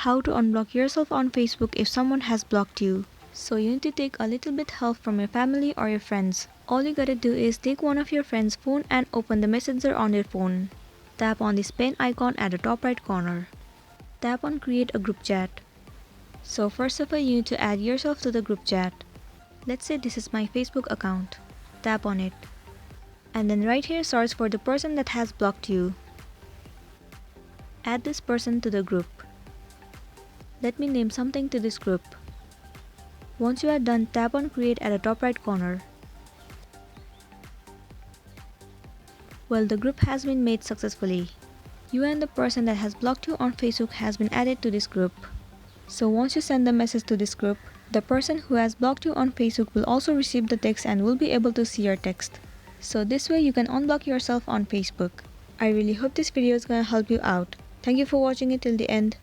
how to unblock yourself on Facebook if someone has blocked you. So you need to take a little bit help from your family or your friends. All you gotta do is take one of your friend's phone and open the messenger on your phone. Tap on this pen icon at the top right corner. Tap on create a group chat. So first of all, you need to add yourself to the group chat. Let's say this is my Facebook account. Tap on it. And then right here search for the person that has blocked you. Add this person to the group. Let me name something to this group. Once you are done, tap on create at the top right corner. Well, the group has been made successfully. You and the person that has blocked you on Facebook has been added to this group. So once you send the message to this group, the person who has blocked you on Facebook will also receive the text and will be able to see your text. So this way you can unblock yourself on Facebook. I really hope this video is gonna help you out. Thank you for watching it till the end.